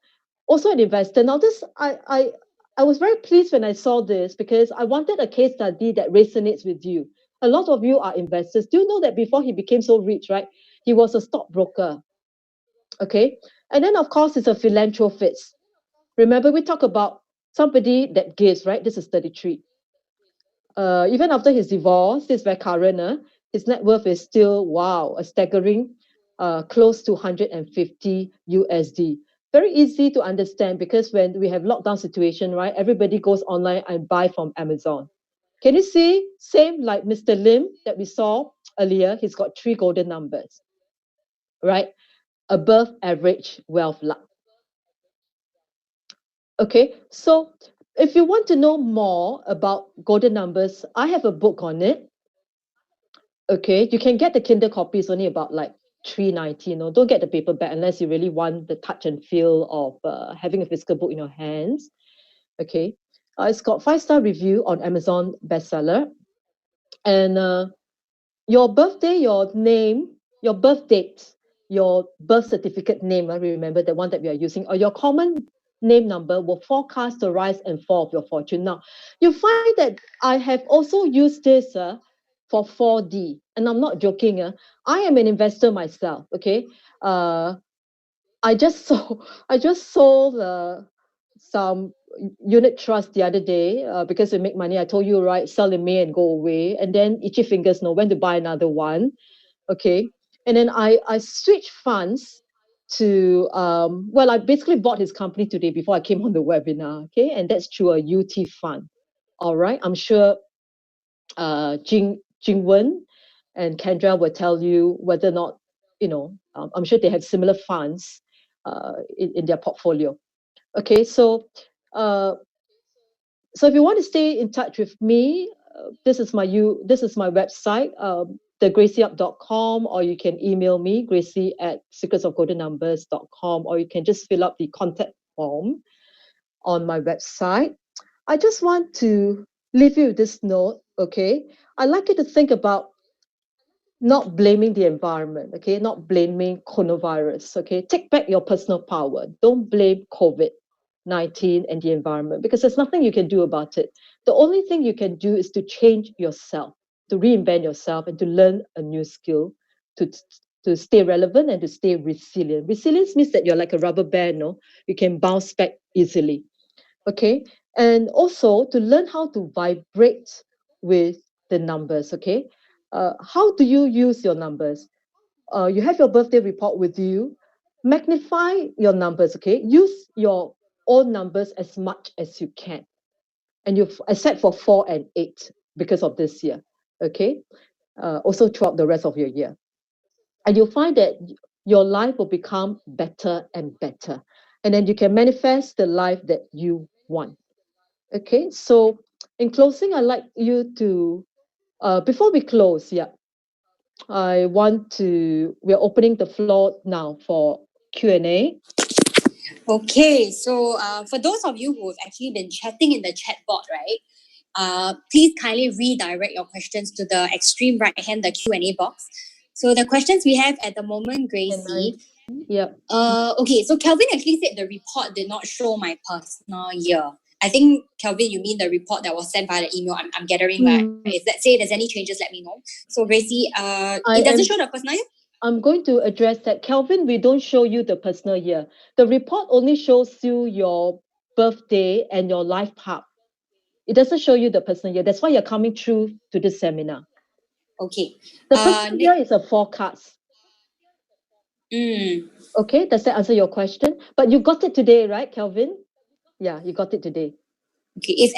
also an investor. Now, this I was very pleased when I saw this because I wanted a case study that resonates with you. A lot of you are investors. Do you know that before he became so rich, right? He was a stockbroker. Okay. And then, of course, he's a philanthropist. Remember, we talk about somebody that gives, right? This is 33. Even after his divorce, this is very current, his net worth is still, wow, a staggering close to 150 USD. Very easy to understand because when we have lockdown situation, right, everybody goes online and buy from Amazon. Can you see? Same like Mr. Lim that we saw earlier. He's got 3 golden numbers, right? Above average wealth luck. Okay, so if you want to know more about golden numbers, I have a book on it. Okay, you can get the Kindle copy. It's only about like $3.90. Don't get the paperback unless you really want the touch and feel of having a physical book in your hands. Okay, it's got 5-star review on Amazon bestseller, and your birthday, your name, your birth date, your birth certificate name, I remember the one that we are using, or your common name number will forecast the rise and fall of your fortune. Now, you find that I have also used this for 4D, and I'm not joking. I am an investor myself. Okay, uh, I just sold some unit trust the other day because we make money. I told you, right, sell in May and go away, and then itchy fingers know when to buy another one. Okay, and then I switched funds to well, I basically bought his company today before I came on the webinar. Okay, and that's through a UT fund. All right, I'm sure Jingwen and Kendra will tell you whether or not, I'm sure they have similar funds in their portfolio. Okay, uh, so if you want to stay in touch with me, this is my website, thegracyup.com, or you can email me, Gracy at secretsofgoldennumbers.com, or you can just fill up the contact form on my website. I just want to leave you with this note, okay? I'd like you to think about not blaming the environment, okay? Not blaming coronavirus, okay? Take back your personal power. Don't blame COVID-19 and the environment because there's nothing you can do about it. The only thing you can do is to change yourself, to reinvent yourself, and to learn a new skill to, to stay relevant and to stay resilient. Resilience means that you're like a rubber band, no? You can bounce back easily, okay? And also to learn how to vibrate with the numbers, okay? How do you use your numbers? You have your birthday report with you. Magnify your numbers, okay? Use your own numbers as much as you can. And you've except for 4 and 8 because of this year, okay? Also throughout the rest of your year. And you'll find that your life will become better and better. And then you can manifest the life that you want. Okay, so in closing, I'd like you to, before we close, yeah, we're opening the floor now for Q&A.
Okay, so for those of you who have actually been chatting in the chat bot, right? Please kindly redirect your questions to the extreme right hand, the Q&A box. So the questions we have at the moment, Gracie.
Yeah.
Okay, so Kelvin actually said the report did not show my personal year. I think, Kelvin, you mean the report that was sent by the email. I'm gathering, right? If let's say there's any changes, let me know. So Gracie, it doesn't show the personal year?
I'm going to address that. Kelvin, we don't show you the personal year. The report only shows you your birthday and your life path. It doesn't show you the personal year. That's why you're coming through to this seminar.
Okay.
The personal year is a forecast. Okay, does that answer your question? But you got it today, right, Kelvin? Yeah, you got it today.
Okay,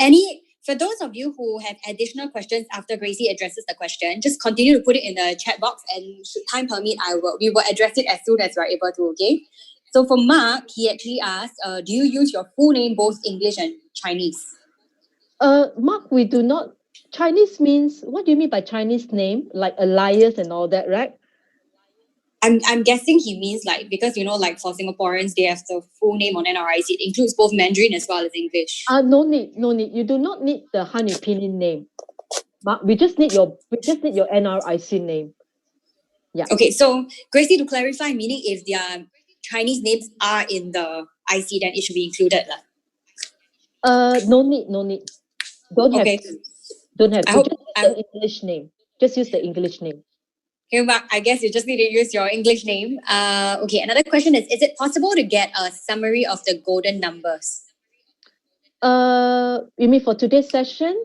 for those of you who have additional questions after Gracie addresses the question, just continue to put it in the chat box, and should time permit, we will address it as soon as we're able to, okay? So for Mark, he actually asked, do you use your full name, both English and Chinese?
Mark, we do not. Chinese means, what do you mean by Chinese name? Like Elias and all that, right?
I'm guessing he means like, because like for Singaporeans, they have the full name on NRIC. It includes both Mandarin as well as English.
No need. You do not need the Han Pinyin name. Mark, we just need your NRIC name. Yeah.
Okay, so Gracie, to clarify, meaning if their Chinese names are in the IC, then it should be included.
No need. Don't have.
Okay.
Don't have.
I
You
hope
just use the English name. Just use the English name.
Okay, Mark, I guess you just need to use your English name. Okay, another question is it possible to get a summary of the golden numbers?
You mean for today's session?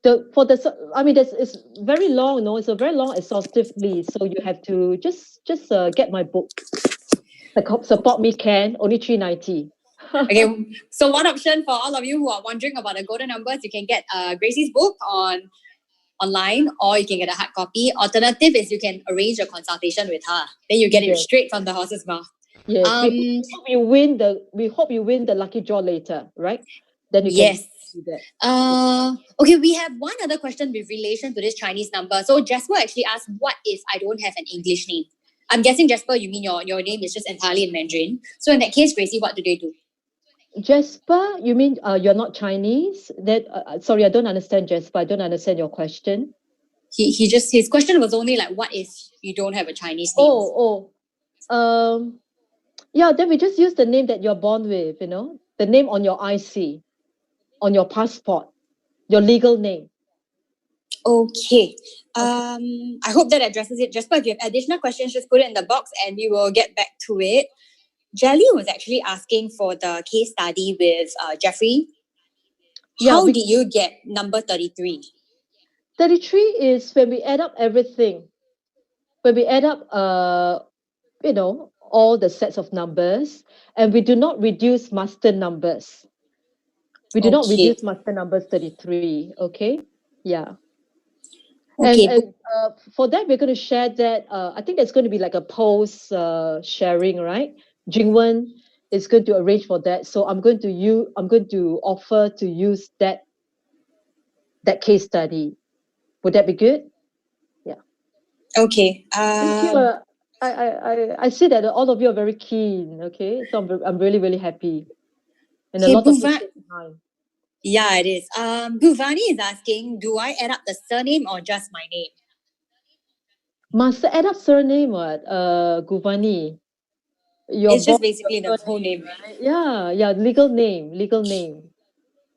it's very long, no, it's a very long exhaustive list, so you have to just get my book. Support me, Ken. Only $3.90.
Okay, so one option for all of you who are wondering about the golden numbers, you can get Gracie's book online, or you can get a hard copy. Alternative is you can arrange a consultation with her. Then you get it straight from the horse's mouth.
Yes, we hope you win the lucky draw later, right? Then you can do that.
Okay, we have one other question with relation to this Chinese number. So Jasper actually asked, what if I don't have an English name? I'm guessing, Jasper, you mean your name is just entirely in Mandarin. So in that case, Gracie, what do they do?
Jasper, you mean you're not Chinese? Sorry, I don't understand, Jasper. I don't understand your question.
His question was only like, what if you don't have a Chinese name?
Yeah, then we just use the name that you're born with, the name on your IC, on your passport, your legal name.
Okay. I hope that addresses it. Jasper, if you have additional questions, just put it in the box and we will get back to it. Jelly was actually asking for the case study with Jeffrey. How did you get number 33?
33 is when we add up everything. When we add up, all the sets of numbers, and we do not reduce master numbers. We do not reduce master numbers 33, okay? Yeah. Okay. And for that, we're going to share that. I think there's going to be like a post sharing, right? Jingwen is going to arrange for that. So I'm going to offer to use that case study. Would that be good? Yeah.
Okay.
Thank you. I see that all of you are very keen. Okay, so I'm really, really happy, and a lot of people behind.
Yeah, it is. Bhuvani is asking, do I add up the surname or just my name?
Must add up surname, what? Guvani.
It's just basically the whole name,
right? Yeah, legal name.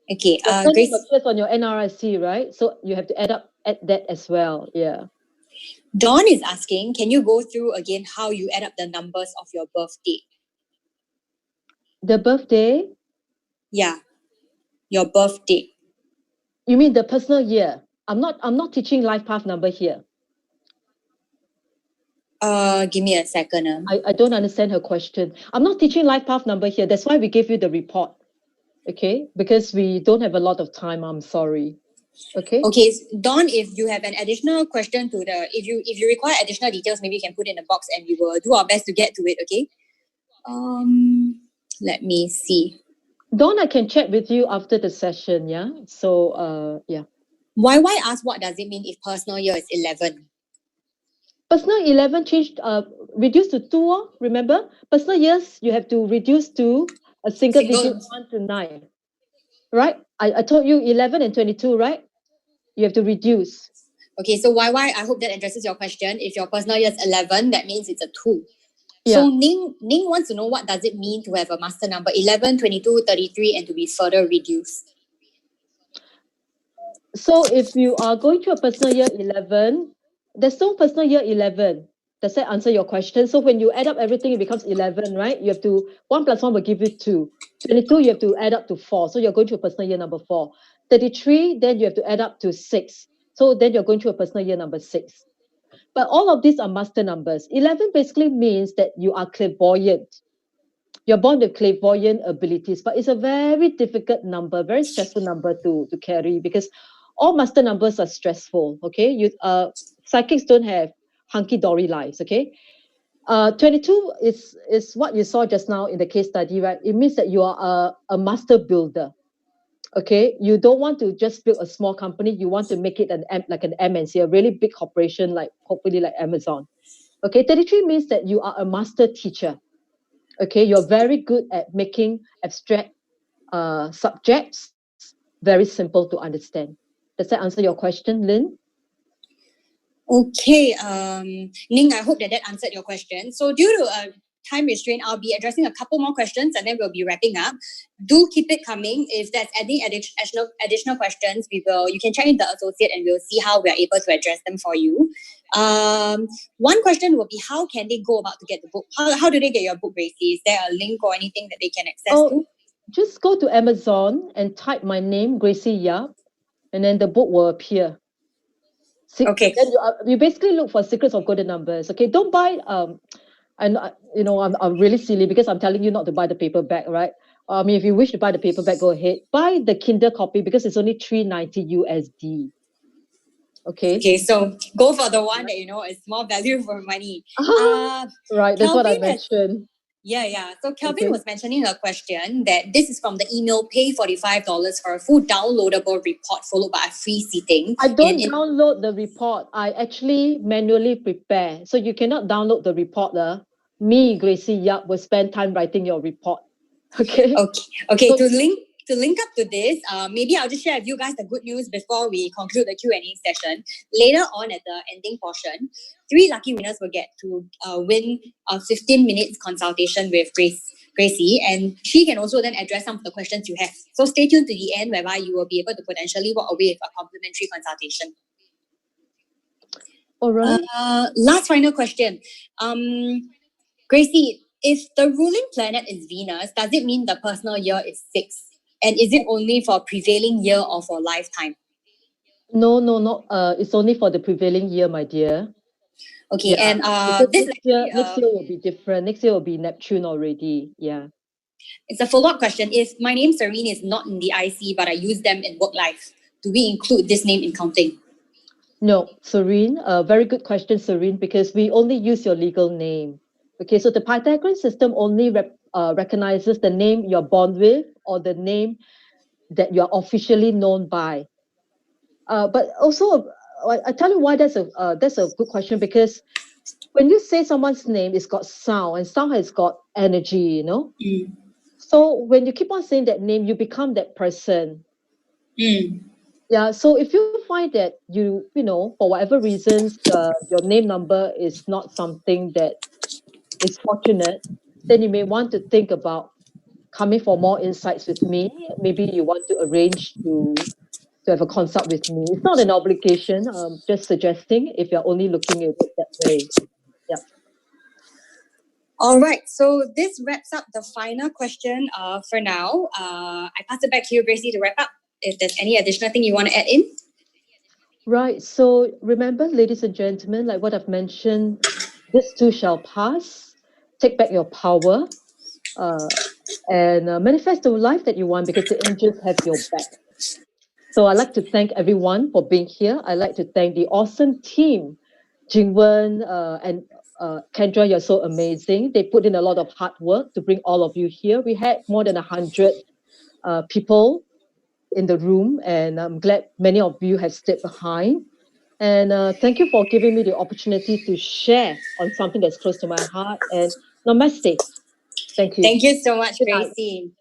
Okay.
Your surname appears on your NRIC, right? So you have to add that as well. Yeah.
Dawn is asking, can you go through again how you add up the numbers of your birthday?
The birthday?
Yeah, your birthday.
You mean the personal year? I'm not teaching life path number here.
Give me a second.
I don't understand her question. I'm not teaching life path number here. That's why we gave you the report. Okay, because we don't have a lot of time. I'm sorry. Okay.
Okay, Dawn, if you have an additional question if you require additional details, maybe you can put in the box and we will do our best to get to it. Okay. Let me see.
Dawn, I can chat with you after the session. Yeah. So yeah.
Why ask what does it mean if personal year is 11?
Personal 11 changed, reduced to 2. Remember, personal years you have to reduce to a single digit 1 to 9. Right? I told you 11 and 22, right? You have to reduce.
Okay, so why I hope that addresses your question. If your personal year is 11, that means it's a 2.
Yeah.
So Ning wants to know, what does it mean to have a master number 11, 22, 33 and to be further reduced?
So if you are going to a personal year 11, there's no personal year 11. Does that answer your question? So when you add up everything, it becomes 11, right? You have to, 1 plus 1 will give you 2. 22, you have to add up to 4. So you're going to a personal year number 4. 33, then you have to add up to 6. So then you're going to a personal year number 6. But all of these are master numbers. 11 basically means that you are clairvoyant. You're born with clairvoyant abilities, but it's a very difficult number, very stressful number to carry, because all master numbers are stressful. Okay, psychics don't have hunky-dory lives. Okay, 22 is what you saw just now in the case study, right? It means that you are a master builder. Okay, you don't want to just build a small company. You want to make it like an MNC, a really big corporation, like hopefully like Amazon. Okay, 33 means that you are a master teacher. Okay, you're very good at making abstract subjects very simple to understand. Does that answer your question, Lynn?
Okay, Ning, I hope that answered your question. So due to time restraint, I'll be addressing a couple more questions and then we'll be wrapping up. Do keep it coming. If there's any additional questions, you can check in the associate and we'll see how we are able to address them for you. One question will be, how can they go about to get the book? How do they get your book, Gracie? Is there a link or anything that they can access to?
Just go to Amazon and type my name, Gracy Yap. and then the book will appear.
Okay.
Then you basically look for secrets of golden numbers. Okay, don't buy and I'm really silly because I'm telling you not to buy the paperback, right? I mean, if you wish to buy the paperback, go ahead. Buy the Kindle copy because it's only $3.90 USD. Okay.
Okay, so go for the one that is more value for money.
Right, that's what I
Kelvin
mentioned.
Yeah. So Kelvin
Okay.
was mentioning a question that this is from the email pay $45 for a full downloadable report followed by a free seating.
I don't download the report. I actually manually prepare. So you cannot download the report. Me, Gracie Yap, will spend time writing your report. Okay.
Okay.
So,
To link up to this, maybe I'll just share with you guys the good news before we conclude the Q&A session. Later on at the ending portion, 3 lucky winners will get to win a 15 minutes consultation with Gracie, and she can also then address some of the questions you have. So stay tuned to the end whereby you will be able to potentially walk away with a complimentary consultation.
all right.
Last final question. Gracie, if the ruling planet is Venus, does it mean the personal year is 6? And is it only for prevailing year or for lifetime?
No, not. It's only for the prevailing year, my dear.
Okay,
Yeah.
and
Because
this
next year will be different. Next year will be Neptune already. Yeah.
it's a follow-up question. If my name Serene is not in the IC, but I use them in work life, do we include this name in counting?
No, Serene. Very good question, Serene, because we only use your legal name. Okay, so the Pythagorean system only recognizes the name you're born with or the name that you're officially known by. But also, I tell you why that's a good question, because when you say someone's name, it's got sound, and sound has got energy,
Mm.
So when you keep on saying that name, you become that person.
Mm.
Yeah. So if you find that for whatever reasons, your name number is not something that is fortunate, then you may want to think about coming for more insights with me. Maybe you want to arrange to have a consult with me. It's not an obligation. Just suggesting if you're only looking at it that way. Yeah.
All right, so this wraps up the final question for now. I pass it back to you, Gracie, to wrap up. If there's any additional thing you want to add in.
Right. So remember, ladies and gentlemen, like what I've mentioned, this too shall pass. Take back your power, uh, and manifest the life that you want, because the angels have your back. So I'd like to thank everyone for being here. I'd like to thank the awesome team, Jingwen and Kendra. You're so amazing. They put in a lot of hard work to bring all of you here. We had more than 100 people in the room, and I'm glad many of you have stayed behind. And thank you for giving me the opportunity to share on something that's close to my heart. And namaste. Thank you.
Thank you so much,
Good night.
Gracie.